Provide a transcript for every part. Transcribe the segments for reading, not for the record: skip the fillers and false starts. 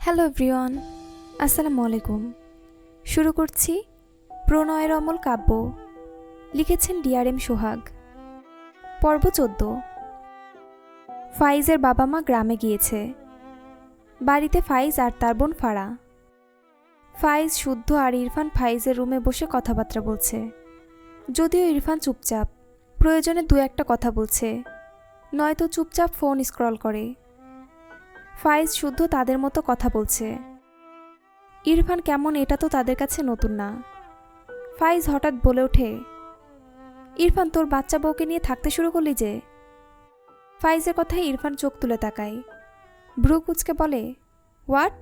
Hello everyone, আসসালামু আলাইকুম। শুরু করছি প্রণয়ের অমল কাব্য। লিখেছেন ডিআরএম সোহাগ। পর্ব 14। ফাইজের বাবা মা গ্রামে গিয়েছে। বাড়িতে ফাইজ আর তার বোন ফারা। ফাইজ, শুদ্ধ আর ইরফান ফাইজের রুমে বসে কথাবার্তা বলছে। যদিও ইরফান চুপচাপ, প্রয়োজনে দু একটা কথা বলছে, নয়তো চুপচাপ ফোন স্ক্রল করে। ফাইজ, শুদ্ধ তাদের মতো কথা বলছে। ইরফান কেমন এটা তো তাদের কাছে নতুন না। ফাইজ হঠাৎ বলে ওঠে, ইরফান তোর বাচ্চা বউকে নিয়ে থাকতে শুরু করলি যে? ফাইজের কথায় ইরফান চোখ তুলে তাকায়, ভ্রু কুঁচকে বলে, হোয়াট?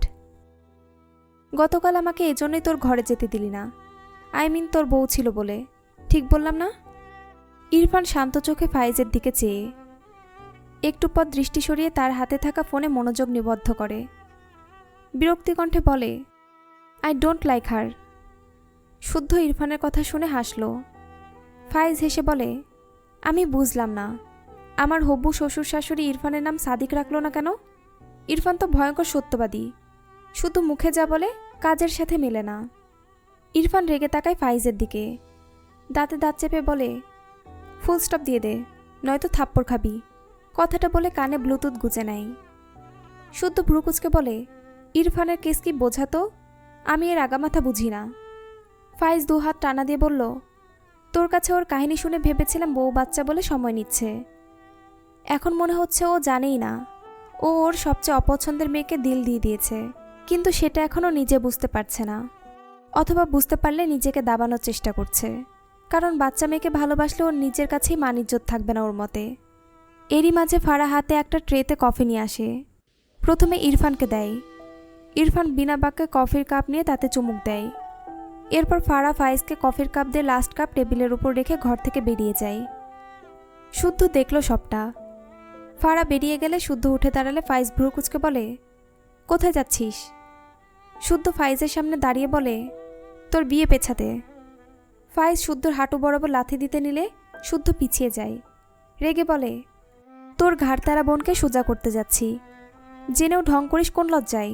গতকাল আমাকে এজন্যই তোর ঘরে যেতে দিলি না। আই মিন তোর বউ ছিল বলে। ঠিক বললাম না? ইরফান শান্ত চোখে ফাইজের দিকে চেয়ে একটু পর দৃষ্টি সরিয়ে তার হাতে থাকা ফোনে মনোযোগ নিবদ্ধ করে। বিরক্তি কণ্ঠে বলে, আই ডোন্ট লাইক হার। শুদ্ধ ইরফানের কথা শুনে হাসল। ফাইজ হেসে বলে, আমি বুঝলাম না, আমার হবু শ্বশুর শাশুড়ি ইরফানের নাম সাদিক রাখলো না কেন? ইরফান তো ভয়ঙ্কর সত্যবাদী, শুধু মুখে যা বলে কাজের সাথে মেলে না। ইরফান রেগে তাকায় ফাইজের দিকে, দাঁতে দাঁত চেপে বলে, ফুল স্টপ দিয়ে দে, নয়তো থাপ্পড় খাবি। কথাটা বলে কানে ব্লুটুথ গুজে নেয়। শুদ্ধ ভ্রুকুচকে বলে, ইরফানের কেস কি বোঝাতো? আমি এর আগামাথা বুঝি না। ফাইজ দু হাত টানা দিয়ে বলল, তোর কাছে ওর কাহিনী শুনে ভেবেছিলাম বউ বাচ্চা বলে সময় নিচ্ছে। এখন মনে হচ্ছে ও জানেই না ও ওর সবচেয়ে অপছন্দের মেয়েকে দিল দিয়ে দিয়েছে, কিন্তু সেটা এখনও নিজে বুঝতে পারছে না, অথবা বুঝতে পারলে নিজেকে দাবানোর চেষ্টা করছে। কারণ বাচ্চা মেয়েকে ভালোবাসলে ওর নিজের কাছেই মান ইজ্জত থাকবে না ওর মতে। এরই মাঝে ফারা হাতে একটা ট্রেতে কফি নিয়ে আসে। প্রথমে ইরফানকে দেয়। ইরফান বিনা বাক্যে কফির কাপ নিয়ে তাতে চুমুক দেয়। এরপর ফারা ফাইজকে কফির কাপ দিয়ে লাস্ট কাপ টেবিলের উপর রেখে ঘর থেকে বেরিয়ে যায়। শুদ্ধ দেখল সবটা। ফারা বেরিয়ে গেলে শুদ্ধ উঠে দাঁড়ালে ফাইজ ভ্রু কুঁচকে বলে, কোথায় যাচ্ছিস? শুদ্ধ ফাইজের সামনে দাঁড়িয়ে বলে, তোর বিয়ে পেছাতে। ফাইজ শুদ্ধর হাঁটু বরাবর লাথি দিতে নিলে শুদ্ধ পিছিয়ে যায়। রেগে বলে, তোর ঘাড়তারা বোনকে সোজা করতে যাচ্ছি, জেনেও ঢং করিস কোন লজ্জায়?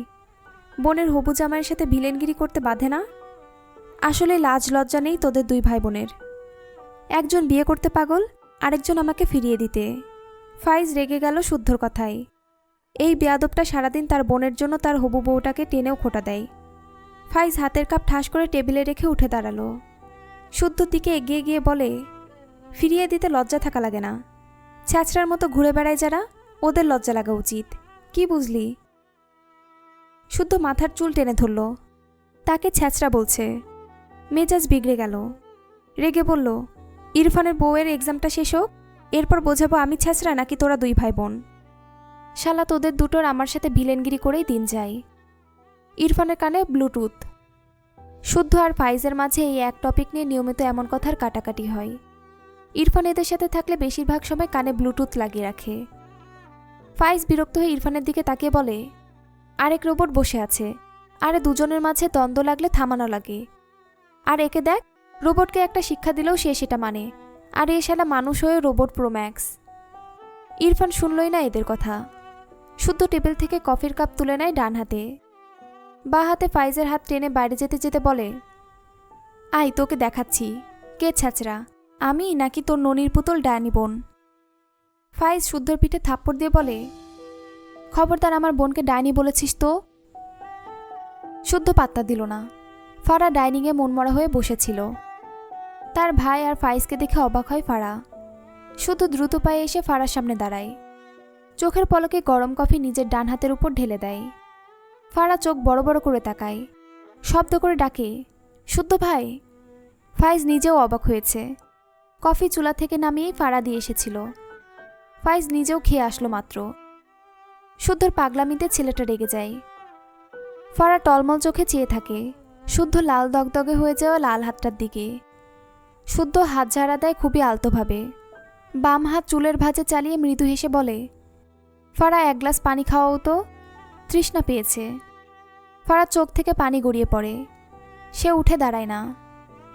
বোনের হবু জামাইয়ের সাথে ভিলেনগিরি করতে বাধে না? আসলে লাজ লজ্জা নেই তোদের দুই ভাই বোনের। একজন বিয়ে করতে পাগল, আরেকজন আমাকে ফিরিয়ে দিতে। ফাইজ রেগে গেল শুদ্ধর কথায়। এই বেয়াদবটা সারাদিন তার বোনের জন্য তার হবু বউটাকে টেনেও খোঁটা দেয়। ফাইজ হাতের কাপ ঠাস করে টেবিলে রেখে উঠে দাঁড়ালো। শুদ্ধর দিকে এগিয়ে গিয়ে বলে, ফিরিয়ে দিতে লজ্জা থাকা লাগে না? ছ্যাঁচড়ার মতো ঘুরে বেড়ায় যারা, ওদের লজ্জা লাগা উচিত। কি বুঝলি? শুদ্ধ মাথার চুল টেনে ধরল। তাকে ছ্যাঁচড়া বলছে। মেজাজ বিগড়ে গেল। রেগে বলল, ইরফানের বউয়ের এক্সামটা শেষ হোক, এরপর বোঝাবো আমি ছ্যাঁচড়া নাকি তোরা দুই ভাই বোন। শালা তোদের দুটোর আমার সাথে ভিলেনগিরি করেই দিন যায়। ইরফানের কানে ব্লুটুথ। শুদ্ধ আর ফাইজের মাঝে এই এক টপিক নিয়ে নিয়মিত এমন কথার কাটাকাটি হয়। ইরফান এদের সাথে থাকলে বেশিরভাগ সময় কানে ব্লুটুথ লাগিয়ে রাখে। ফাইজ বিরক্ত হয়ে ইরফানের দিকে তাকিয়ে বলে, আরেক রোবট বসে আছে, আরে দুজনের মাঝে দ্বন্দ্ব লাগলে থামানো লাগে। আর একে দেখ, রোবটকে একটা শিক্ষা দিলেও সে সেটা মানে, আর এ শালা মানুষ হয়ে রোবট প্রোম্যাক্স। ইরফান শুনলই না এদের কথা। শুদ্ধ টেবিল থেকে কফির কাপ তুলে নেয় ডান হাতে। বা হাতে ফাইজের হাত টেনে বাইরে যেতে যেতে বলে, আয় তোকে দেখাচ্ছি কে ছ্যাঁচড়া, আমি নাকি তোর ননির পুতুল ডায়ানি বোন। ফাইজ শুদ্ধর পিঠে থাপ্পড় দিয়ে বলে, খবরদার আমার বোনকে ডাইনি বলেছিস তো। শুদ্ধ পাত্তা দিল না। ফারা ডাইনিংয়ে মনমরা হয়ে বসেছিল। তার ভাই আর ফাইজকে দেখে অবাক হয় ফারা। শুদ্ধ দ্রুত পায়ে এসে ফারার সামনে দাঁড়ায়। চোখের পলকে গরম কফি নিজের ডান হাতের উপর ঢেলে দেয়। ফারা চোখ বড় বড় করে তাকায়, শব্দ করে ডাকে, শুদ্ধ ভাই। ফাইজ নিজেও অবাক হয়েছে। কফি চুলা থেকে নামিয়েই ফারা দিয়ে এসেছিল। ফাইজ নিজেও খেয়ে আসলো মাত্র। শুদ্ধর পাগলামিতে ছেলেটা রেগে যায়। ফারা টলমল চোখে চেয়ে থাকে শুদ্ধ লাল দগদগে হয়ে যাওয়া লাল হাতটার দিকে। শুদ্ধ হাত ঝাড়া দেয় খুবই আলতোভাবে। বাম হাত চুলের ভাঁজে চালিয়ে মৃদু হেসে বলে, ফারা এক গ্লাস পানি খাওয়াও তো, তৃষ্ণা পেয়েছে। ফারা চোখ থেকে পানি গড়িয়ে পড়ে। সে উঠে দাঁড়ায় না।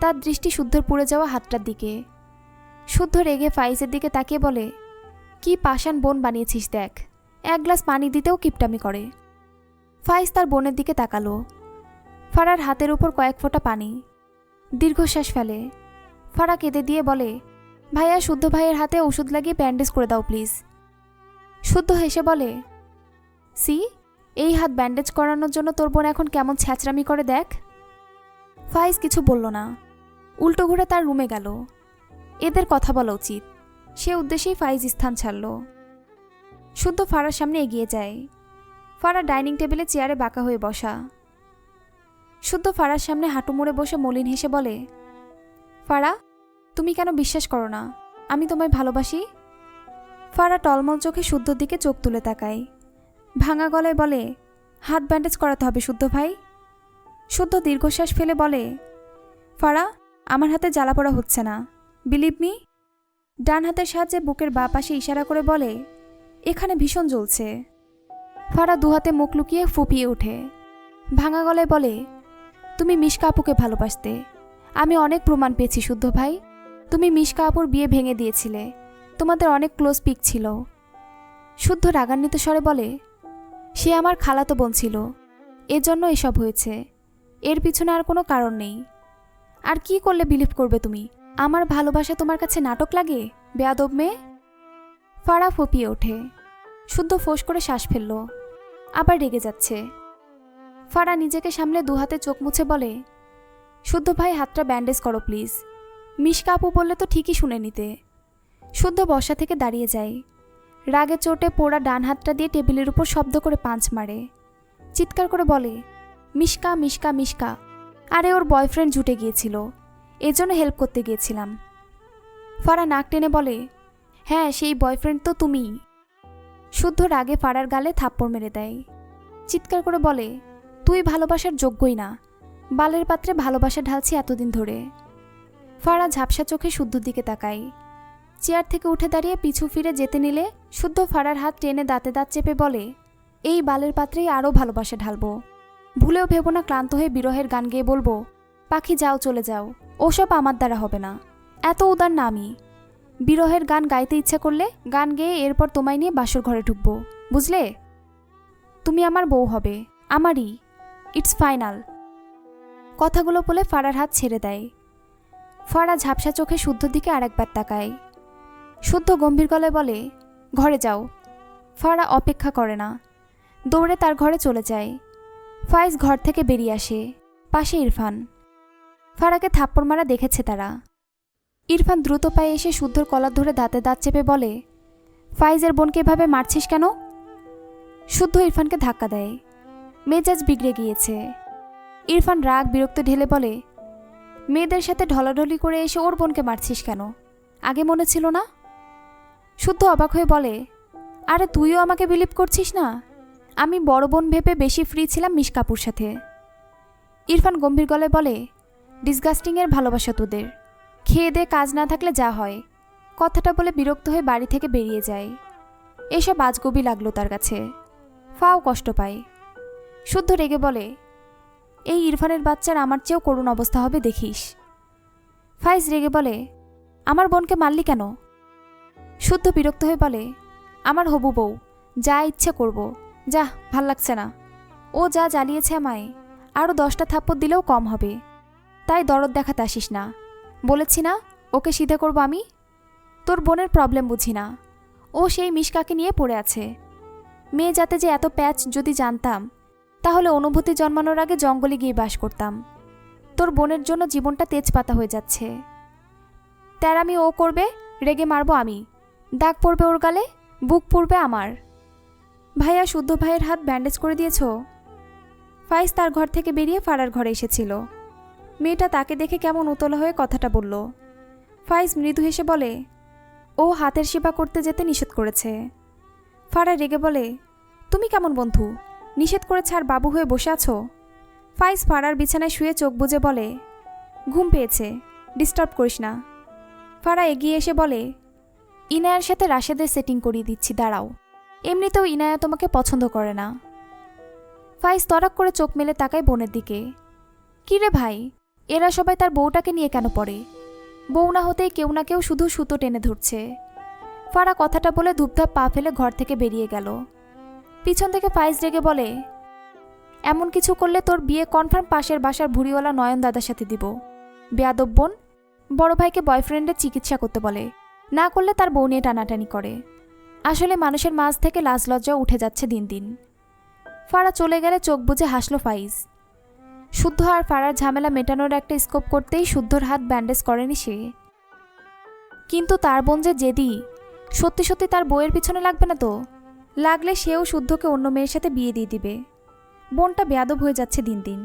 তার দৃষ্টি শুদ্ধর পুড়ে যাওয়া হাতটার দিকে। শুদ্ধ রেগে ফাইজের দিকে তাকিয়ে বলে, কি পাষাণ বোন বানিয়েছিস দেখ, এক গ্লাস পানি দিতেও কিপটামি করে। ফাইজ তার বোনের দিকে তাকালো। ফারার হাতের উপর কয়েক ফোঁটা পানি। দীর্ঘশ্বাস ফেলে। ফারা কেঁদে দিয়ে বলে, ভাইয়া, শুদ্ধ ভাইয়ের হাতে ওষুধ লাগিয়ে ব্যান্ডেজ করে দাও প্লিজ। শুদ্ধ হেসে বলে, সি, এই হাত ব্যান্ডেজ করানোর জন্য তোর বোন এখন কেমন ছ্যাঁচড়ামি করে দেখ। ফাইজ কিছু বলল না, উল্টো ঘুরে তার রুমে গেল। এদের কথা বলা উচিত, সে উদ্দেশ্যেই ফাইজ স্থান ছাড়ল। শুদ্ধ ফারার সামনে এগিয়ে যায়। ফারা ডাইনিং টেবিলে চেয়ারে বাঁকা হয়ে বসা। শুদ্ধ ফারার সামনে হাঁটু মুড়ে বসে মলিন হেসে বলে, ফারা, তুমি কেন বিশ্বাস করো না আমি তোমায় ভালোবাসি? ফারা টলমল চোখে শুদ্ধর দিকে চোখ তুলে তাকায়। ভাঙা গলায় বলে, হাত ব্যান্ডেজ করাতে হবে শুদ্ধ ভাই। শুদ্ধ দীর্ঘশ্বাস ফেলে বলে, ফারা, আমার হাতে জ্বালা পোড়া হচ্ছে না, বিলিভ মি। ডান হাতের সাহায্যে বুকের বাঁ পাশে ইশারা করে বলে, এখানে ভীষণ জ্বলছে। ফারা দুহাতে মুখ লুকিয়ে ফুপিয়ে ওঠে। ভাঙা গলায় বলে, তুমি মিশকা আপুকে ভালোবাসতে, আমি অনেক প্রমাণ পেয়েছি শুদ্ধ ভাই। তুমি মিশকা আপুর বিয়ে ভেঙে দিয়েছিলে, তোমাদের অনেক ক্লোজ পিক ছিল। শুদ্ধ রাগান্বিত স্বরে বলে, সে আমার খালাতো বোন ছিল, এজন্য এসব হয়েছে, এর পিছনে আর কোনো কারণ নেই। আর কি করলে বিলিভ করবে তুমি? আমার ভালোবাসা তোমার কাছে নাটক লাগে, বেয়াদব মেয়ে? ফারা ফুপিয়ে ওঠে। শুদ্ধ ফোঁস করে শ্বাস ফেলল, আবার রেগে যাচ্ছে। ফারা নিজেকে সামলে দুহাতে চোখ মুছে বলে, শুদ্ধ ভাই, হাতটা ব্যান্ডেজ করো প্লিজ। মিশকা আপু বললে তো ঠিকই শুনে নিতে। শুদ্ধ বসা থেকে দাঁড়িয়ে যায়। রাগে চোটে পোড়া ডান হাতটা দিয়ে টেবিলের উপর শব্দ করে পাঞ্চ মারে। চিৎকার করে বলে, মিশকা মিশকা মিশকা, আরে ওর বয়ফ্রেন্ড জুটে গিয়েছিল, এজন্য হেল্প করতে গিয়েছিলাম। ফারা নাক টেনে বলে, হ্যাঁ, সেই বয়ফ্রেন্ড তো তুমিই। শুদ্ধ রাগে ফারার গালে থাপ্পড় মেরে দেয়। চিৎকার করে বলে, তুই ভালোবাসার যোগ্যই না, বালের পাত্রে ভালোবাসা ঢালছি এতদিন ধরে। ফারা ঝাপসা চোখে শুদ্ধর দিকে তাকায়। চেয়ার থেকে উঠে দাঁড়িয়ে পিছু ফিরে যেতে নিলে শুদ্ধ ফারার হাত টেনে দাঁতে দাঁত চেপে বলে, এই বালের পাত্রেই আরও ভালোবাসা ঢালবো। ভুলেও ভেবো না ক্লান্ত হয়ে বিরহের গান গেয়ে বলবো, পাখি যাও চলে যাও, ওসব আমার দ্বারা হবে না, এত উদার না আমি। বিরহের গান গাইতে ইচ্ছা করলে গান গেয়ে এরপর তোমায় নিয়ে বাসর ঘরে ঢুকবো, বুঝলে? তুমি আমার বউ হবে, আমারই, ইটস ফাইনাল। কথাগুলো বলে ফারার হাত ছেড়ে দেয়। ফারা ঝাপসা চোখে শুদ্ধর দিকে আরেকবার তাকায়। শুদ্ধ গম্ভীর গলায় বলে, ঘরে যাও। ফারা অপেক্ষা করে না, দৌড়ে তার ঘরে চলে যায়। ফাইজ ঘর থেকে বেরিয়ে আসে, পাশে ইরফান। ফারাকে থাপ্পড় মারা দেখেছে তারা। ইরফান দ্রুত পায়ে এসে শুদ্ধর কলার ধরে দাঁতে দাঁত চেপে বলে, ফাইজের বোনকে এভাবে মারছিস কেন? শুদ্ধ ইরফানকে ধাক্কা দেয়। মেজাজ বিগড়ে গিয়েছে। ইরফান রাগ বিরক্ত ঢেলে বলে, মেয়েদের সাথে ঢলাঢলি করে এসে ওর বোনকে মারছিস কেন? আগে মনে ছিল না? শুদ্ধ অবাক হয়ে বলে, আরে তুইও আমাকে বিলিভ করছিস না? আমি বড় বোন ভেবে বেশি ফ্রি ছিলাম মিশকাপুর সাথে। ইরফান গম্ভীর গলায় বলে, ডিসগাস্টিংয়ের ভালোবাসা তোদের, খেয়ে দে কাজ না থাকলে যা হয়। কথাটা বলে বিরক্ত হয়ে বাড়ি থেকে বেরিয়ে যায়। এসব আজগবি লাগলো তার কাছে। ফাও কষ্ট পায়। শুদ্ধ রেগে বলে, এই ইরফানের বাচ্চার আমার চেয়েও করুণ অবস্থা হবে দেখিস। ফাইজ রেগে বলে, আমার বোনকে মারলি কেন? শুদ্ধ বিরক্ত হয়ে বলে, আমার হবু বউ, যা ইচ্ছে করব, যা, ভাল লাগছে না। ও যা জ্বালিয়েছে আমায়, আরও 10টা থাপ্পড় দিলেও কম হবে। তাই দরদ দেখাতে আসিস না, বলেছি না ওকে সিধে করব আমি। তোর বোনের প্রবলেম বুঝি না, ও সেই মিশকাকে নিয়ে পড়ে আছে। মেয়ে যাতে যে এত প্যাচ যদি জানতাম, তাহলে অনুভূতি জন্মানোর আগে জঙ্গলে গিয়ে বাস করতাম। তোর বোনের জন্য জীবনটা তেজপাতা হয়ে যাচ্ছে। তেরামি ও করবে, রেগে মারবো আমি, দাগ পড়বে ওর গালে, বুক পড়বে আমার। ভাইয়া, শুদ্ধ ভাইয়ের হাত ব্যান্ডেজ করে দিয়েছ? ফাইজ তার ঘর থেকে বেরিয়ে ফারার ঘরে এসেছিল। মেয়েটা তাকে দেখে কেমন উতলা হয়ে কথাটা বলল। ফাইজ মৃদু হেসে বলে, ও হাতের সেবা করতে যেতে নিষেধ করেছে। ফারা রেগে বলে, তুমি কেমন বন্ধু, নিষেধ করেছে আর বাবু হয়ে বসে আছো? ফাইজ ফারার বিছানায় শুয়ে চোখ বুজে বলে, ঘুম পেয়েছে, ডিস্টার্ব করিস না। ফারা এগিয়ে এসে বলে, ইনায়ার সাথে রাশেদের সেটিং করিয়ে দিচ্ছি, দাঁড়াও। এমনিতেও ইনায়া তোমাকে পছন্দ করে না। ফাইজ তরাক করে চোখ মেলে তাকায় বোনের দিকে। কি রে ভাই, এরা সবাই তার বউটাকে নিয়ে কেন পড়ে? বউ না হতেই কেউ না কেউ শুধু সুতো টেনে ধরছে। ফারা কথাটা বলে ধূপধাপ পা ফেলে ঘর থেকে বেরিয়ে গেল। পিছন থেকে ফাইজ রেগে বলে, এমন কিছু করলে তোর বিয়ে কনফার্ম পাশের বাসার ভুড়িওয়ালা নয়ন দাদার সাথে দিব। বেয়াদব বোন বড় ভাইকে বয়ফ্রেন্ডের চিকিৎসা করতে বলে, না করলে তার বউ নিয়ে টানাটানি করে। আসলে মানুষের মাঝ থেকে লাজ লজ্জা উঠে যাচ্ছে দিন দিন। ফারা চলে গেলে চোখ বুজে হাসল ফাইজ। শুদ্ধ আর ফারার ঝামেলা মেটানোর একটা স্কোপ করতেই শুদ্ধর হাত ব্যান্ডেজ করেনি সে। কিন্তু তার বোন যে জেদি, সত্যি সত্যি তার বউয়ের পিছনে লাগবে না তো? লাগলে সেও শুদ্ধকে অন্য মেয়ের সাথে বিয়ে দিয়ে দিবে। বোনটা বেয়াদব হয়ে যাচ্ছে দিন দিন।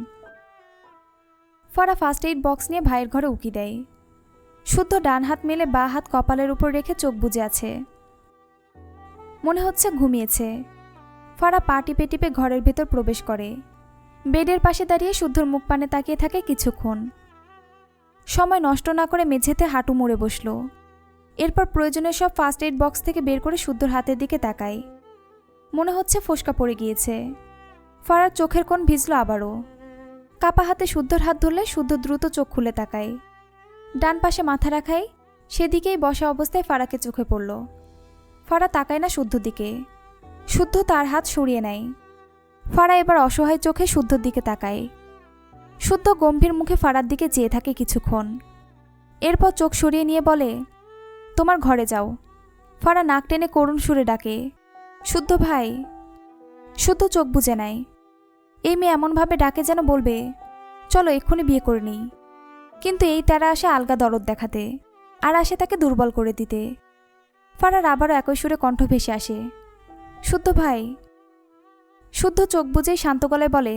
ফারা ফার্স্ট এইড বক্স নিয়ে ভাইয়ের ঘরে উকি দেয়। শুদ্ধ ডান হাত মেলে বাঁ হাত কপালের উপর রেখে চোখ বুজে আছে, মনে হচ্ছে ঘুমিয়েছে। ফারা পা টিপে টিপে ঘরের ভেতর প্রবেশ করে। বেডের পাশে দাঁড়িয়ে শুদ্ধর মুখ পানে তাকিয়ে থাকে কিছুক্ষণ। সময় নষ্ট না করে মেঝেতে হাঁটু মুড়ে বসল। এরপর প্রয়োজনীয় সব ফার্স্ট এইড বক্স থেকে বের করে শুদ্ধর হাতের দিকে তাকায়। মনে হচ্ছে ফোসকা পড়ে গিয়েছে। ফারার চোখের কোণ ভিজল আবারও। কাপা হাতে শুদ্ধর হাত ধরলে শুদ্ধ দ্রুত চোখ খুলে তাকায়। ডান পাশে মাথা রাখায় সেদিকেই বসা অবস্থায় ফারাকে চোখে পড়ল। ফারা তাকায় না শুদ্ধর দিকে, শুদ্ধ তার হাত সরিয়ে নেয়। ফারা এবার অসহায় চোখে শুদ্ধর দিকে তাকায়। শুদ্ধ গম্ভীর মুখে ফারার দিকে চেয়ে থাকে কিছুক্ষণ। এরপর চোখ সরিয়ে নিয়ে বলে, তোমার ঘরে যাও। ফারা নাক টেনে করুণ সুরে ডাকে, শুদ্ধ ভাই। শুদ্ধ চোখ বুজে নেয়। এই মেয়ে এমনভাবে ডাকে যেন বলবে, চলো এক্ষুনি বিয়ে করে নিই। কিন্তু এই তারা আসে আলগা দরদ দেখাতে, আর আসে তাকে দুর্বল করে দিতে। ফারার আবারও একই সুরে কণ্ঠ ভেসে আসে, শুদ্ধ ভাই। শুদ্ধ চোখ বুঝেই শান্ত গলায় বলে,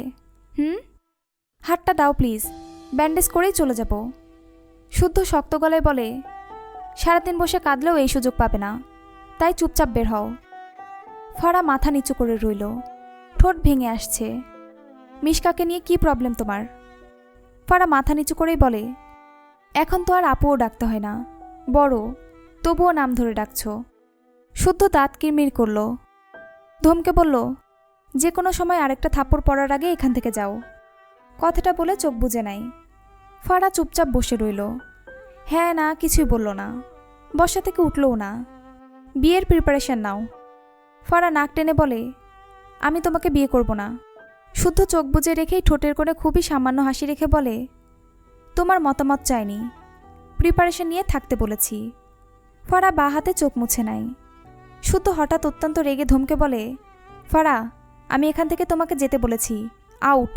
হাতটা দাও প্লিজ, ব্যান্ডেজ করেই চলে যাব। শুদ্ধ শক্ত গলায় বলে, সারাদিন বসে কাঁদলেও এই সুযোগ পাবে না, তাই চুপচাপ বের হও। ফারা মাথা নিচু করে রইল, ঠোঁট ভেঙে আসছে। মিশকাকে নিয়ে কি প্রবলেম তোমার? ফারা মাথা নিচু করেই বলে, এখন তো আর আপুও ডাকতে হয় না, বড়, তবুও নাম ধরে ডাকছ। শুদ্ধ দাঁত কিরমির করল, ধমকে বলল, যে কোনো সময় আরেকটা থাপ্পড় পড়ার আগে এখান থেকে যাও। কথাটা বলে চোখ বুজে নাই। ফারা চুপচাপ বসে রইল। হ্যাঁ না কিছুই বলল না, বসা থেকে উঠলও না। বিয়ের প্রিপারেশন নাও। ফারা নাক টেনে বলে, আমি তোমাকে বিয়ে করব না। শুদ্ধ চোখ বুজে রেখেই ঠোঁটের কোণে খুবই সামান্য হাসি রেখে বলে, তোমার মতামত চাইনি, প্রিপারেশন নিয়ে থাকতে বলেছি। ফারা বাঁ হাতে চোখ মুছে নাই। শুদ্ধ হঠাৎ অত্যন্ত রেগে ধমকে বলে, ফারা, আমি এখান থেকে তোমাকে যেতে বলেছি, আউট।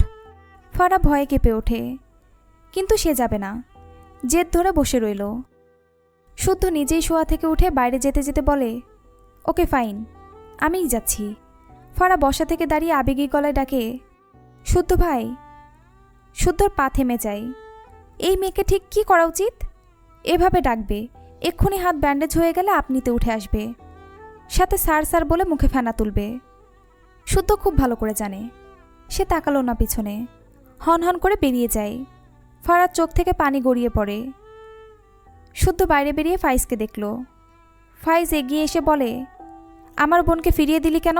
ফারা ভয়ে কেঁপে ওঠে, কিন্তু সে যাবে না, জেদ ধরে বসে রইল। শুদ্ধ নিজেই শোয়া থেকে উঠে বাইরে যেতে যেতে বলে, ওকে ফাইন, আমিই যাচ্ছি। ফারা বসা থেকে দাঁড়িয়ে আবেগী গলায় ডাকে, শুদ্ধ ভাই। শুদ্ধর পা থেমে যায়। এই মেয়েকে ঠিক কি করা উচিত? এভাবে ডাকবে, এক্ষুনি হাত ব্যান্ডেজ হয়ে গেলে আপনিতে উঠে আসবে, সাথে স্যার স্যার বলে মুখে ফেনা তুলবে। শুদ্ধ খুব ভালো করে জানে। সে তাকালো না পিছনে, হন হন করে বেরিয়ে যায়। ফারার চোখ থেকে পানি গড়িয়ে পড়ে। শুদ্ধ বাইরে বেরিয়ে ফাইজকে দেখল। ফাইজ এগিয়ে এসে বলে, আমার বোনকে ফিরিয়ে দিলি কেন?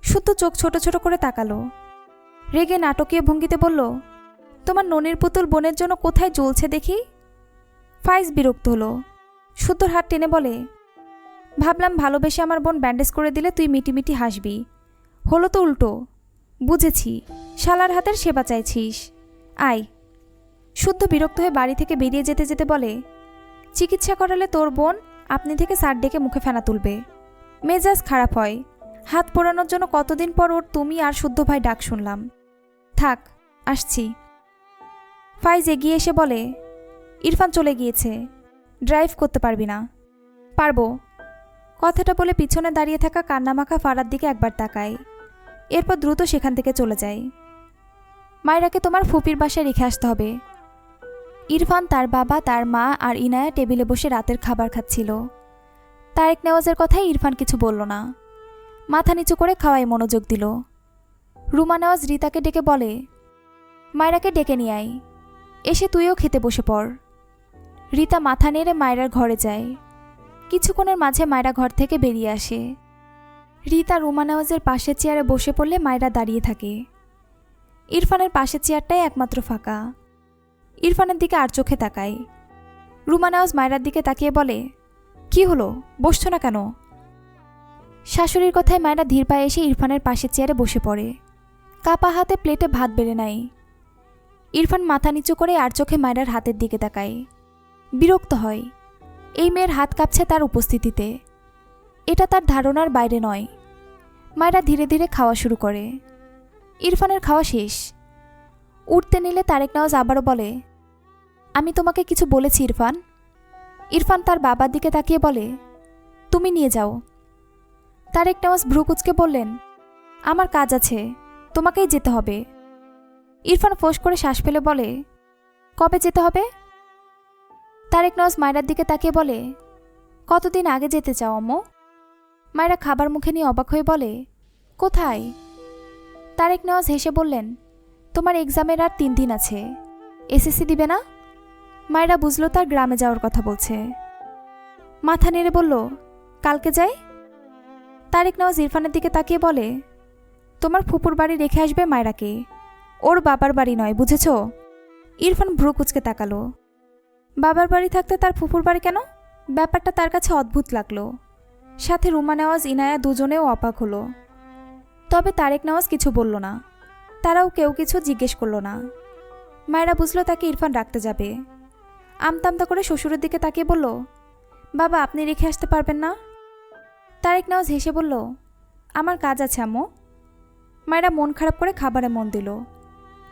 শুদ্ধ চোখ ছোট ছোট করে তাকালো। রেগে নাটকীয় ভঙ্গিতে বলল, তোমার ননির পুতুল বোনের জন্য কোথায় জ্বলছে দেখি। ফাইজ বিরক্ত হলো। শুদ্ধর হাত টেনে বলে, ভাবলাম ভালোবেসে আমার বোন ব্যান্ডেজ করে দিলে তুই মিটিমিটি হাসবি, হলো তো উল্টো। বুঝেছি, শালার হাতের সেবা চাইছিস, আয়। শুদ্ধ বিরক্ত হয়ে বাড়ি থেকে বেরিয়ে যেতে যেতে বলে, চিকিৎসা করালে তোর বোন আপনি থেকে স্যার ডেকে মুখে ফেনা তুলবে, মেজাজ খারাপ হয়। হাত পোড়ানোর জন্য কতদিন পর ওর তুমি আর শুদ্ধ ভাই ডাক শুনলাম। থাক, আসছি। ফাইজ এগিয়ে এসে বলে, ইরফান চলে গিয়েছে, ড্রাইভ করতে পারবি না। পারবো। কথাটা বলে পিছনে দাঁড়িয়ে থাকা কান্নামাখা ফারার দিকে একবার তাকায়, এরপর দ্রুত সেখান থেকে চলে যায়। মায়রাকে তোমার ফুপির বাসায় রেখে আসতে হবে। ইরফান, তার বাবা, তার মা আর ইনায়া টেবিলে বসে রাতের খাবার খাচ্ছিল। তারেক নেওয়াজের কথায় ইরফান কিছু বলল না, মাথা নিচু করে খাওয়ায় মনোযোগ দিল। রুমা নেওয়াজ রিতাকে ডেকে বলে, মায়রাকে ডেকে নিয়ে আয়, এসে তুইও খেতে বসে পড়। রিতা মাথা নেড়ে মায়রার ঘরে যায়। কিছুক্ষণের মাঝে মায়রা ঘর থেকে বেরিয়ে আসে। রিতা রুমা নেওয়াজের পাশের চেয়ারে বসে পড়লে মায়রা দাঁড়িয়ে থাকে। ইরফানের পাশের চেয়ারটাই একমাত্র ফাঁকা। ইরফানের দিকে আর চোখে তাকায়। রুমা নেওয়াজ মায়রার দিকে তাকিয়ে বলে, কি হলো, বসছো না কেন? শাশুড়ির কথায় মায়রা ধীর পায়ে এসে ইরফানের পাশের চেয়ারে বসে পড়ে। কাপা হাতে প্লেটে ভাত বেড়ে নেয়। ইরফান মাথা নিচু করে আর চোখে মায়রার হাতের দিকে তাকায়। বিরক্ত হয়, এই মেয়ের হাত কাঁপছে তার উপস্থিতিতে। এটা তার ধারণার বাইরে নয়। মায়রা ধীরে ধীরে খাওয়া শুরু করে। ইরফানের খাওয়া শেষ। উঠতে নিলে তারেক নওয়াজ আবারও বলে, আমি তোমাকে কিছু বলেছি ইরফান। ইরফান তার বাবার দিকে তাকিয়ে বলে, তুমি নিয়ে যাও। তারেক নওয়াজ ভ্রু কুঁচকে বললেন, আমার কাজ আছে, তোমাকেই যেতে হবে। ইরফান ফোঁস করে শ্বাস ফেলে বলে, কবে যেতে হবে? তারেক নওয়াজ মায়রার দিকে তাকিয়ে বলে, কতদিন আগে যেতে চাও আম্মু? মায়রা খাবার মুখে নিয়ে অবাক হয়ে বলে, কোথায়? তারেক নওয়াজ হেসে বললেন, তোমার এক্সামের আর 3 দিন আছে, এসএসসি দিবে না? মায়রা বুঝল তার গ্রামে যাওয়ার কথা বলছে। মাথা নেড়ে বলল, কালকে যাই। তারেক নওয়াজ ইরফানের দিকে তাকিয়ে বলে, তোমার ফুপুর বাড়ি রেখে আসবে মায়রাকে, ওর বাবার বাড়ি নয়, বুঝেছ? ইরফান ভ্রু কুঁচকে তাকালো। বাবার বাড়ি থাকতে তার ফুপুর বাড়ি কেন? ব্যাপারটা তার কাছে অদ্ভুত লাগলো। সাথে রুমা নেওয়াজ, ইনায়া দুজনেও অবাক হলো। তবে তারেক নওয়াজ কিছু বলল না, তারাও কেউ কিছু জিজ্ঞেস করল না। মায়েরা বুঝলো তাকে ইরফান রাখতে যাবে। আমতামতা করে শ্বশুরের দিকে তাকিয়ে বলল, বাবা আপনি রেখে আসতে পারবেন না? তারেক নওয়াজ হেসে বলল, আমার কাজ আছে আম্মু। মায়েরা মন খারাপ করে খাবারে মন দিল।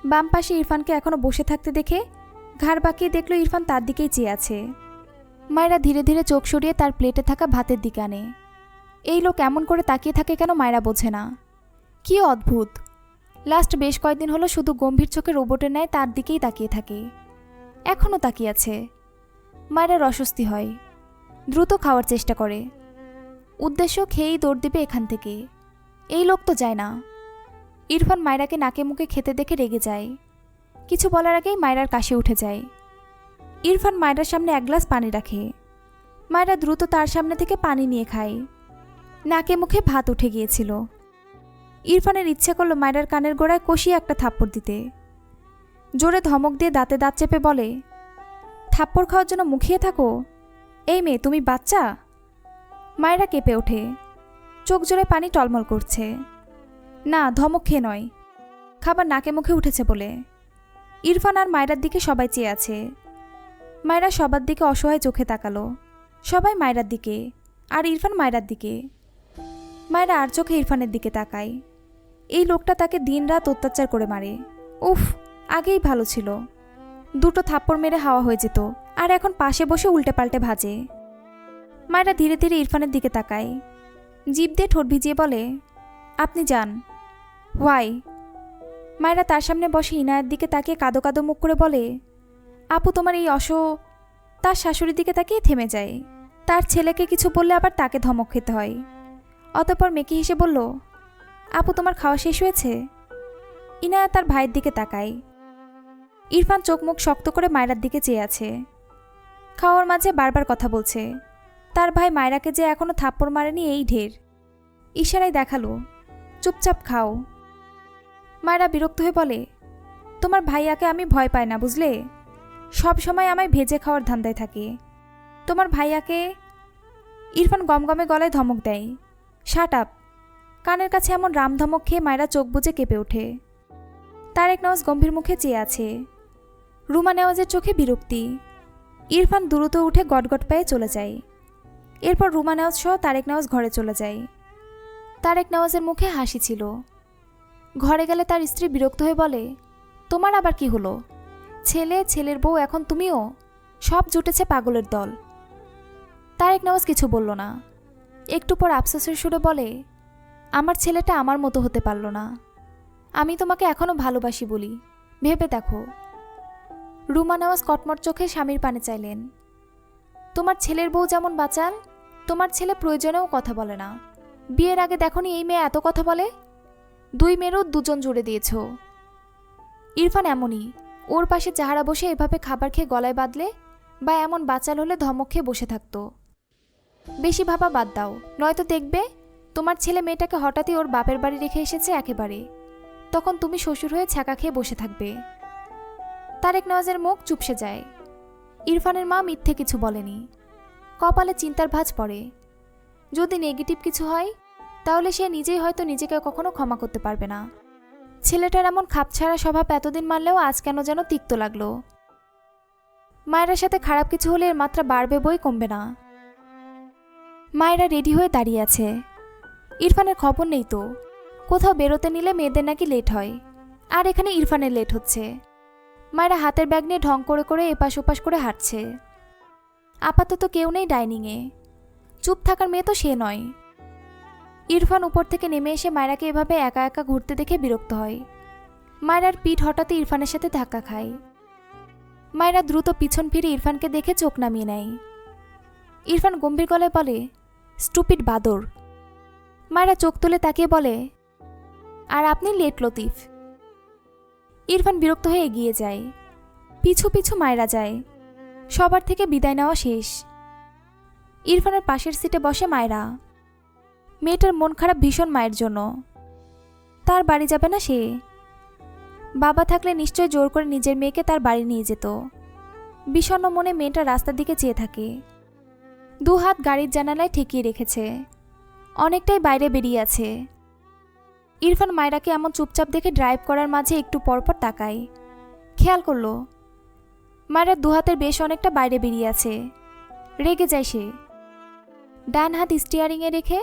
বাম পাশে ইরফানকে এখনো বসে থাকতে দেখে ঘাড় বাঁকিয়ে দেখল ইরফান তার দিকেই চেয়ে আছে। মায়েরা ধীরে ধীরে চোখ সরিয়ে তার প্লেটে থাকা ভাতের দিকে আনে। এই লোক এমন করে তাকিয়ে থাকে কেন মায়েরা বোঝে না। কি অদ্ভুত, লাস্ট বেশ কয়েকদিন হলো শুধু গম্ভীর চোখে রোবটের ন্যায় তার দিকেই তাকিয়ে থাকে। এখনও তাকিয়ে আছে। মায়েরার অস্বস্তি হয়, দ্রুত খাওয়ার চেষ্টা করে। উদ্দেশ্য খেয়েই দৌড় দিবে এখান থেকে। এই লোক তো যায় না। ইরফান মায়রাকে নাকে মুখে খেতে দেখে রেগে যায়। কিছু বলার আগেই মায়রার কাশি উঠে যায়। ইরফান মায়রার সামনে 1 গ্লাস পানি রাখে। মায়রা দ্রুত তার সামনে থেকে পানি নিয়ে খায়। নাকে মুখে ভাত উঠে গিয়েছিল। ইরফানের ইচ্ছে করল মায়রার কানের গোড়ায় কষিয়ে একটা থাপ্পড় দিতে। জোরে ধমক দিয়ে দাঁতে দাঁত চেপে বলে, থাপ্পড় খাওয়ার জন্য মুখিয়ে থাকো? এই মেয়ে, তুমি বাচ্চা? মায়রা কেঁপে ওঠে, চোখ জোরে পানি টলমল করছে। না, ধমক খেয়ে নয়, খাবার নাকে মুখে উঠেছে বলে। ইরফান আর মায়রার দিকে সবাই চেয়ে আছে। মায়রা সবার দিকে অসহায় চোখে তাকালো। সবাই মায়রার দিকে, আর ইরফান মায়রার দিকে। মায়রা আর চোখে ইরফানের দিকে তাকায়। এই লোকটা তাকে দিনরাত অত্যাচার করে মারে। উফ, আগেই ভালো ছিল, 2টো থাপ্পড় মেরে হাওয়া হয়ে যেত, আর এখন পাশে বসে উল্টে পাল্টে ভাজে। মায়রা ধীরে ধীরে ইরফানের দিকে তাকায়। জিভ দিয়ে ঠোঁট ভিজিয়ে বলে, আপনি যান। হোয়াই? মায়রা তার সামনে বসে ইনায়ের দিকে তাকিয়ে কাঁদো কাঁদো মুখ করে বলে, আপু তোমার এই তার শাশুড়ির দিকে তাকিয়ে থেমে যায়। তার ছেলেকে কিছু বললে আবার তাকে ধমক খেতে হয়। অতঃপর মেকি হেসে বলল, আপু তোমার খাওয়া শেষ হয়েছে? ইনায়া তার ভাইয়ের দিকে তাকায়। ইরফান চোখ মুখ শক্ত করে মায়রার দিকে চেয়ে আছে। খাওয়ার মাঝে বারবার কথা বলছে। তার ভাই মায়রাকে যে এখনো থাপ্পড় মারেনি এই ঢের। ইশারায় দেখালো, চুপচাপ খাও। মায়রা বিরক্ত হয়ে বলে, তোমার ভাইয়াকে আমি ভয় পাই না বুঝলে, সব সময় আমায় ভেজে খাওয়ার ধান্দায় থাকে। তোমার ভাইয়াকে। ইরফান গমগমে গলায় ধমক দেয়, শাট আপ। কানের কাছে এমন রাম ধমক খেয়ে মায়রা চোখ বুজে কেঁপে ওঠে। তারেক নওয়াজ গম্ভীর মুখে চেয়ে আছে। রুমা নেওয়াজের চোখে বিরক্তি। ইরফান দ্রুত উঠে গটগট পায়ে চলে যায়। এরপর রুমা নেওয়াজ সহ তারেক নওয়াজ ঘরে চলে যায়। তারেক নওয়াজের মুখে হাসি ছিল। ঘরে গেলে তার স্ত্রী বিরক্ত হয়ে বলে, তোমার আবার কি হলো? ছেলে, ছেলের বউ, এখন তুমিও? সব জুটেছে পাগলের দল। তারেক নওয়াজ কিছু বলল না। একটু পর আফসোসের সুরে বলে, আমার ছেলেটা আমার মতো হতে পারল না। আমি তোমাকে এখনো ভালোবাসি বলি, ভেবে দেখো। রুমা নেওয়াজ কটমট চোখে স্বামীর পানে চাইলেন। তোমার ছেলের বউ যেমন বাচাল, তোমার ছেলে প্রয়োজনেও কথা বলে না। বিয়ের আগে দেখনি এই মেয়ে এত কথা বলে? 2 মেয়েরও 2জন জুড়ে দিয়েছ। ইরফান এমনই, ওর পাশে চেহারা বসে এভাবে খাবার খেয়ে গলায় বাঁধলে বা এমন বাচাল হলে ধমক খেয়ে বসে থাকতো। বেশি ভাবা বাদ দাও, নয়তো দেখবে তোমার ছেলে মেয়েটাকে হঠাৎই ওর বাপের বাড়ি রেখে এসেছে একেবারে। তখন তুমি শ্বশুর হয়ে ছ্যাঁকা খেয়ে বসে থাকবে। তারেক নওয়াজের মুখ চুপসে যায়। ইরফানের মা মিথ্যে কিছু বলেনি। কপালে চিন্তার ভাঁজ পড়ে। যদি নেগেটিভ কিছু হয় তাহলে সে নিজেই হয়তো নিজেকে কখনো ক্ষমা করতে পারবে না। ছেলেটার এমন খাপছাড়া স্বভাব এতদিন মানলেও আজ কেন যেন তিক্ত লাগলো। মায়েরার সাথে খারাপ কিছু হলে এর মাত্রা বাড়বে বই কমবে না। মায়েরা রেডি হয়ে দাঁড়িয়ে আছে। ইরফানের খবর নেই তো। কোথাও বেরোতে নিলে মেয়েদের নাকি লেট হয়, আর এখানে ইরফানের লেট হচ্ছে। মায়েরা হাতের ব্যাগ নিয়ে ঢং করে করে এপাশ ওপাশ করে হাঁটছে। আপাতত কেউ নেই ডাইনিংয়ে। চুপ থাকার মেয়ে তো সে নয়। ইরফান উপর থেকে নেমে এসে মায়েরাকে এভাবে একা একা ঘুরতে দেখে বিরক্ত হয়। মায়েরার পিঠ হঠাৎ ইরফানের সাথে ধাক্কা খায়। মায়েরা দ্রুত পিছন ফিরে ইরফানকে দেখে চোখ নামিয়ে নেয়। ইরফান গম্ভীর গলায় বলে, স্টুপিড বাদর। মায়েরা চোখ তুলে তাকিয়ে বলে, আর আপনি লেট লতিফ। ইরফান বিরক্ত হয়ে এগিয়ে যায়। পিছু পিছু মায়েরা যায়। সবার থেকে বিদায় নেওয়া শেষ। ইরফানের পাশের সিটে বসে মায়েরা। মেয়েটার মন খারাপ ভীষণ মায়ের জন্য। তার বাড়ি যাবে না সে। বাবা থাকলে নিশ্চয় জোর করে নিজের মেয়েকে তার বাড়ি নিয়ে যেত। বিষণ্ণ মনে মেয়েটা রাস্তার দিকে চেয়ে থাকে। দু হাত গাড়ির জানালায় ঠেকিয়ে রেখেছে। অনেকটাই বাইরে বেরিয়ে আছে। ইরফান মায়েরাকে এমন চুপচাপ দেখে ড্রাইভ করার মাঝে একটু পরপর তাকায়। খেয়াল করলো মায়েরা দু হাতের বেশ অনেকটা বাইরে বেরিয়ে আছে। রেগে যায় সে। ডান হাত স্টিয়ারিংয়ে রেখে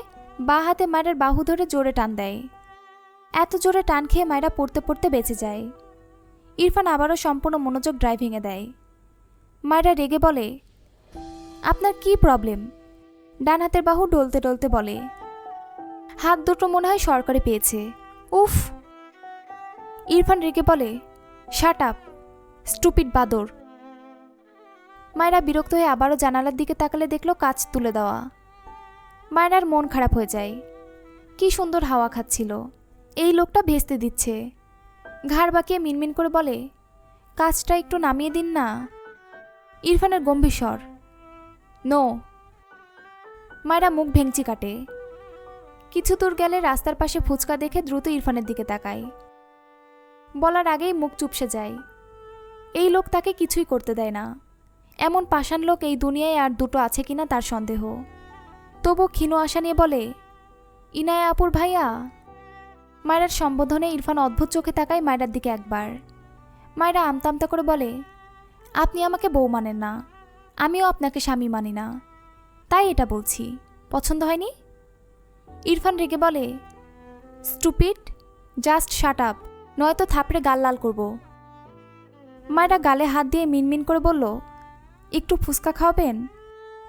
বাঁ হাতে মায়েরার বাহু ধরে জোরে টান দেয়। এত জোরে টান খেয়ে মায়েরা পড়তে পড়তে বেঁচে যায়। ইরফান আবারও সম্পূর্ণ মনোযোগ ড্রাইভিংয়ে দেয়। মায়েরা রেগে বলে, আপনার কি প্রবলেম? ডান হাতের বাহু ডলতে ডলতে বলে, হাত দুটো মনে হয় সরকারি পেয়েছে। উফ। ইরফান রেগে বলে, শাট আপ স্টুপিড বাদর। মায়েরা বিরক্ত হয়ে আবারও জানালার দিকে তাকালে দেখলো কাঁচ তুলে দেওয়া। মায়েরার মন খারাপ হয়ে যায়। কি সুন্দর হাওয়া খাচ্ছিল, এই লোকটা ভেস্তে দিচ্ছে। ঘাড় বাঁকিয়ে মিনমিন করে বলে, কাজটা একটু নামিয়ে দিন না। ইরফানের গম্ভীর স্বর, নো। মায়েরা মুখ ভেঙচি কাটে। কিছু দূর গেলে রাস্তার পাশে ফুচকা দেখে দ্রুত ইরফানের দিকে তাকায়। বলার আগেই মুখ চুপসে যায়। এই লোক তাকে কিছুই করতে দেয় না। এমন পাষাণ লোক এই দুনিয়ায় আর দুটো আছে কিনা তার সন্দেহ। তবু ক্ষীণ আশা নিয়ে বলে, ইনায়া আপুর ভাইয়া। মায়েরার সম্বোধনে ইরফান অদ্ভুত চোখে তাকায় মায়েরার দিকে একবার। মায়েরা আমতা আমতা করে বলে, আপনি আমাকে বউ মানেন না, আমিও আপনাকে স্বামী মানি না, তাই এটা বলছি। পছন্দ হয়নি? ইরফান রেগে বলে, স্টুপিড, জাস্ট শাট আপ, নয়তো থাপড়ে গাল লাল করব। মায়েরা গালে হাত দিয়ে মিনমিন করে বলল, একটু ফুচকা খাওয়াবেন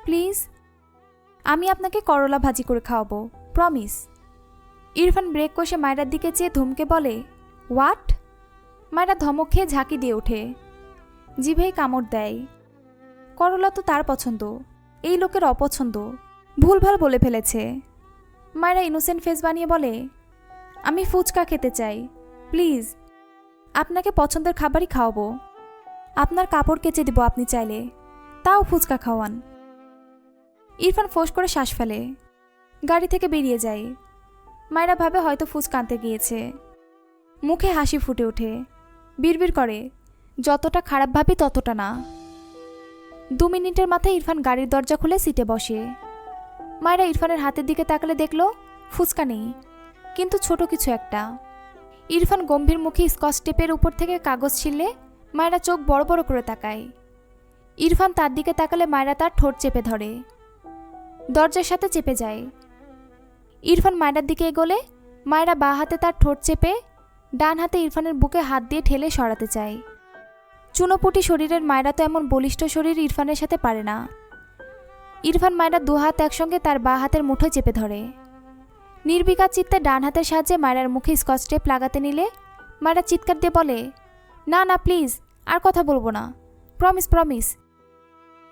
প্লিজ? আমি আপনাকে করলা ভাজি করে খাওয়াবো, প্রমিস। ইরফান ব্রেক কষে মায়েরার দিকে চেয়ে ধমকে বলে, হোয়াট? মায়েরা ধমক খেয়ে ঝাঁকি দিয়ে ওঠে। জিভেই কামড় দেয়। করলা তো তার পছন্দ, এই লোকের অপছন্দ। ভুলভাল বলে ফেলেছে। মায়েরা ইনোসেন্ট ফেস বানিয়ে বলে, আমি ফুচকা খেতে চাই প্লিজ। আপনাকে পছন্দের খাবারই খাওয়াবো। আপনার কাপড় কেচে দেব আপনি চাইলে, তাও ফুচকা খাওয়ান। ইরফান ফোঁস করে শ্বাস ফেলে। গাড়ি থেকে বেরিয়ে যায়। মায়েরা ভাবে হয়তো ফুচকা আনতে গিয়েছে। মুখে হাসি ফুটে ওঠে। বিড়বিড় করে, যতটা খারাপ ভাবি ততটা না। 2 মিনিটের মাথায় ইরফান গাড়ির দরজা খুলে সিটে বসে। মায়েরা ইরফানের হাতের দিকে তাকালে দেখলো ফুচকা নেই, কিন্তু ছোট কিছু একটা। ইরফান গম্ভীর মুখে স্কচ টেপের উপর থেকে কাগজ ছিঁড়লে মায়েরা চোখ বড় বড় করে তাকায়। ইরফান তার দিকে তাকালে মায়েরা তার ঠোঁট চেপে ধরে। দরজার সাথে চেপে যায়। ইরফান মায়েরার দিকে এগোলে মায়েরা বাঁ হাতে তার ঠোঁট চেপে ডান হাতে ইরফানের বুকে হাত দিয়ে ঠেলে সরাতে চায়। চুনোপুটি শরীরের মায়েরা তো এমন বলিষ্ঠ শরীর ইরফানের সাথে পারে না। ইরফান মায়েরা 2 হাত একসঙ্গে তার বাঁ হাতের মুঠোয় চেপে ধরে। নির্বিকার চিত্তে ডান হাতের সাহায্যে মায়েরার মুখে স্কচ টেপ লাগাতে নিলে মায়েরা চিৎকার দিয়ে বলে, না না প্লিজ, আর কথা বলবো না, প্রমিস প্রমিস।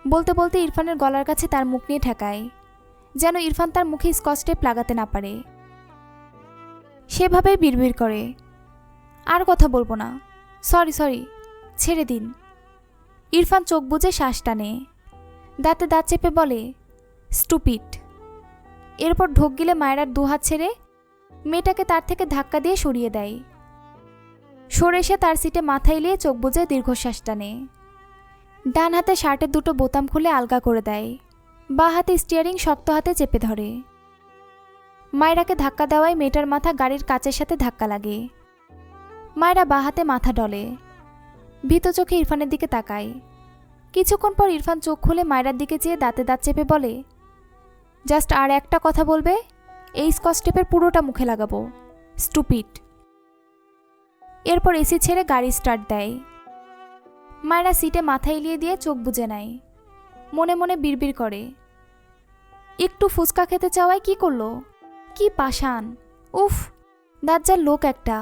বলতে বলতে ইরফানের গলার কাছে তার মুখ নিয়ে ঠেকায়, যেন ইরফান তার মুখে স্কচ টেপ লাগাতে না পারে। সেভাবেই বিড়বিড় করে, আর কথা বলবো না, সরি সরি, ছেড়ে দিন। ইরফান চোখ বুজে শ্বাস টানে। দাঁতে দাঁত চেপে বলে, স্টুপিড। এরপর ঢোক গিলে মায়েরার 2 হাত ছেড়ে মেয়েটাকে তার থেকে ধাক্কা দিয়ে সরিয়ে দেয়। সরে এসে তার সিটে মাথা এলিয়ে চোখ বুজে দীর্ঘশ্বাস টানে। ডান হাতে শার্টের 2টো বোতাম খুলে আলগা করে দেয়। বাঁ হাতে স্টিয়ারিং শক্ত হাতে চেপে ধরে। মায়েরাকে ধাক্কা দেওয়ায় মেয়েটার মাথা গাড়ির কাচের সাথে ধাক্কা লাগে। মায়েরা বাঁ হাতে মাথা ডলে, ভীত চোখে ইরফানের দিকে তাকায়। কিছুক্ষণ পর ইরফান চোখ খুলে মায়েরার দিকে চেয়ে দাঁতে দাঁত চেপে বলে, জাস্ট আর একটা কথা বলবে, এই স্কচ টেপের পুরোটা মুখে লাগাবো, স্টুপিড। এরপর এসি ছেড়ে গাড়ি স্টার্ট দেয়। মায়েরা সিটে মাথা এলিয়ে দিয়ে চোখ বুজে নেয়, মনে মনে বিড়বিড় করে, একটু ফুচকা খেতে চাওয়ায় কি করলো, কি পাষাণ, উফ, দাজ্জাল লোক একটা।